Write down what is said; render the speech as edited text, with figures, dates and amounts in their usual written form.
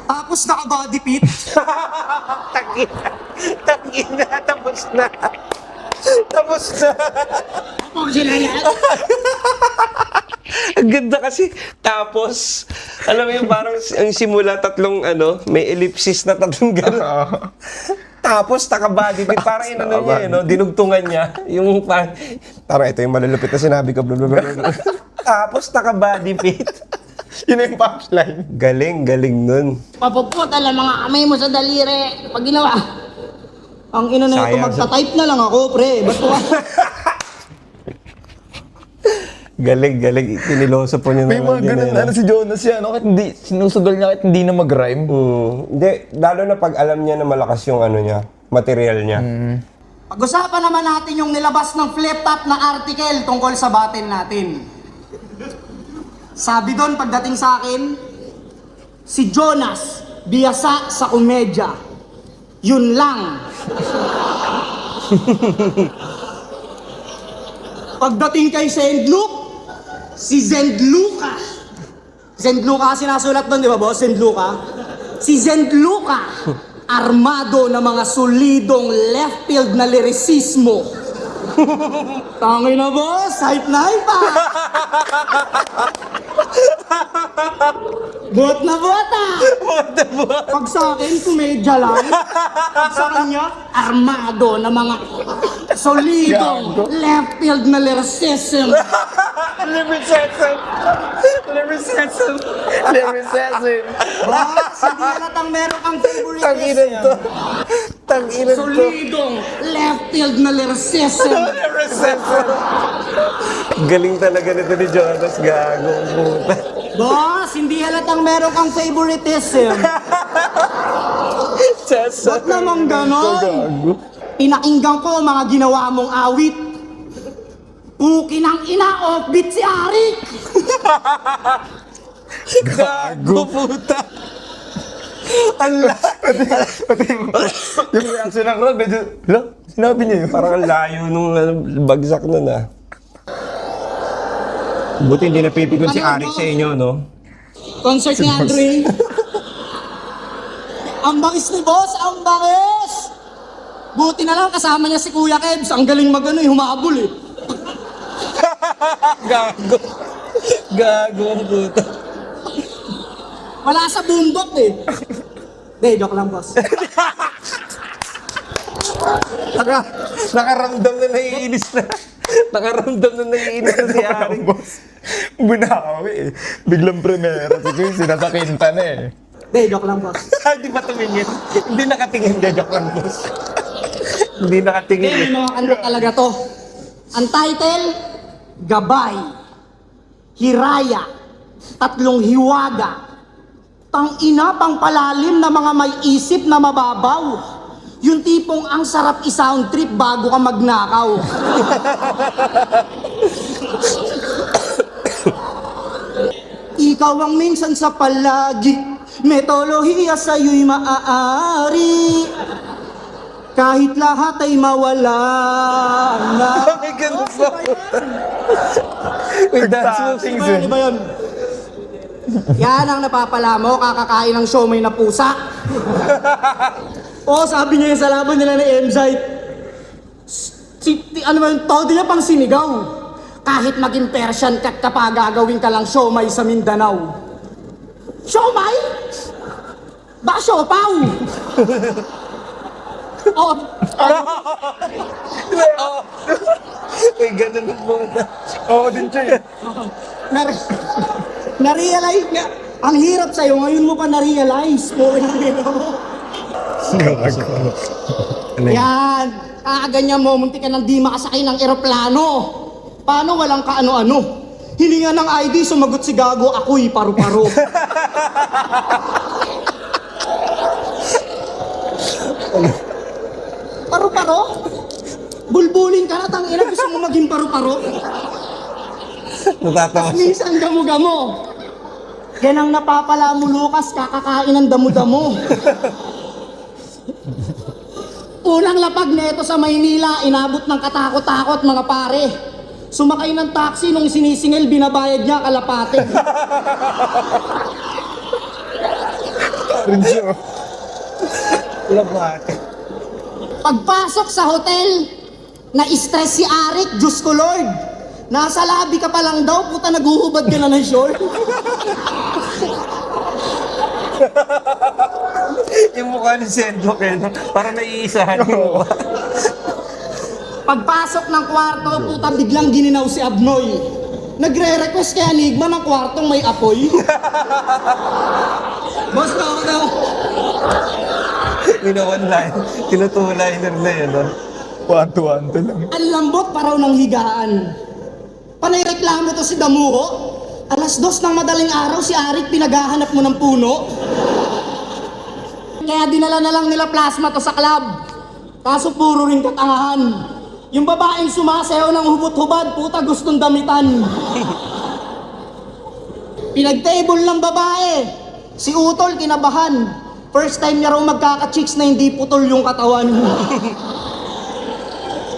Tapos naka-body fit. Tangina, tapos na. Tapos na. Ako sila yan. Ang ganda kasi. Tapos, alam mo yung parang ang simula tatlong may ellipsis na tatlong gano'n. Tapos, naka-body fit. Parang inano niya, dinugtungan niya. Yung parang ito yung malulupit na sinabi ko. Blablabla. Tapos, naka-body fit. Yun yung punchline. Galing nun. Papuputol ang mga kamay mo sa daliri. Pag ginawa. Ang ina na ito, Sayang. magta-type na lang ako, pre. Ba't ko? Galing. Tiniloso po niya May mga ganun, si Jonas yan, kahit hindi, sinusugal niya kahit hindi na mag-rhyme. Hindi, lalo na pag alam niya na malakas yung niya, material niya. Pag-usapan naman natin yung nilabas ng flip-top na article tungkol sa battle natin. Sabi doon pagdating sa akin, si Jonas, biyasa sa komedya. Yun lang. Pagdating kay Saint Luke, si Saint Luca. Saint Luca sinasulat doon, di ba boss? Saint Luca. Si Saint Luca, armado na mga solidong left field na lirisismo. Tangay na boss, hype na hype ah! Buhat na buhat ah! Pag sa akin, komedya lang. Pag sa kanya, armado na mga solidong left field na lirisism. Lyricism. Boss, hindi halatang meron kang favorite Tanginan to. solidong left field na lirisism. Galing talaga nito ni Jonas, gago. Puta. Boss, hindi halatang meron kang favoritism. Ba't naman ganon? Pinakinggan ko ang mga ginawa mong awit. Puki ng ina, offbeat si Arik. Gago, puta. Allah. Yung reaction ng crowd, medyo, sinabi niya yun. Parang ang layo nung bagsak nun ah. Buti hindi napipikon si Arik sa inyo, no? Concert ni Andre. Ang bangis ni boss, ang bangis! Buti na lang kasama niya si Kuya Kebs. Ang galing humabol eh. Gago. Gago, puta. Wala sa bundok eh. Hindi, joke lang boss. Nakaramdam na naiinis na. Nakaramdam na naiinis na si Arik. Bunawi eh. Biglang premiere. Sige, sinasakinta na eh. Hindi, joke lang boss. Hindi pa tumingin. Hindi nakatingin. Joke lang, boss. Hindi nakatingin. Hindi, mga ano talaga to. Ang title, Gabay, Hiraya, Tatlong Hiwaga, Tang-ina pang palalim na mga may isip na mababaw. Yung tipong ang sarap i-sound trip bago ka magnakaw. Ikaw ang minsan sa palagi, metolohiya sa'yo'y maaari. Kahit lahat ay mawala na. May ganun sa Wait, dance moves. Di ba yun? Yan ang napapala mo, kakakain ng siomay na pusa. O, sabi niya yung sa laban nila ni Emzite. Ano ba yung todo niya pang sinigaw. Kahit maging Persian kat kapag gagawin ka lang siomay sa Mindanao. Siomay? Ba siopaw? Oh, May ganun po na. Oo din siya eh. na-realize nga. Ang hirap sa'yo, ngayon mo pa na-realize. Yan. Ganyan mo, munti ka nang di makasakay ng eroplano. Paano walang kaano-ano? Hininga ng ID, sumagot si Gago, ako'y paru-paro. Paru-paro? Bulbulin ka na, tangina, gusto mo maging paru-paro? Natatawa Tapos minsan gamo-gamo. Yan ang napapala mo, Lucas, kakakain ng damo-damo. Unang lapag nito sa Maynila, inabot ng katakot-takot mga pare. Sumakay ng taxi nung sinisingil, binabayad niya kalapate. Rin siya. Labate. Pagpasok sa hotel, na-stress si Arik, Diyos ko Lord. Nasa labi ka pa lang daw, puta naguhubad ka na ng short. Yung mukha ni Sendok eh, no? Parang naiisahan yung mukha. Pagpasok ng kwarto, puta biglang gininaw si Abnoy. Nagre-request kay Enigma ng kwartong may apoy. Boss, ako daw. One line, tinutuliner na yun, no? Wanto-wanto lang. Ang lambot pa raw ng higaan. Panay-reklamo to si Damuho. Alas 2 ng madaling araw, si Arik pinaghahanap mo ng puno. Kaya dinala na lang nila plasma to sa club. Kaso puro rin katangahan. Yung babaeng sumasayaw ng hubot-hubad, puta gustong damitan. Pinag-table ng babae. Si Utol kinabahan. First time niya raw magkaka-chicks na hindi putol yung katawan.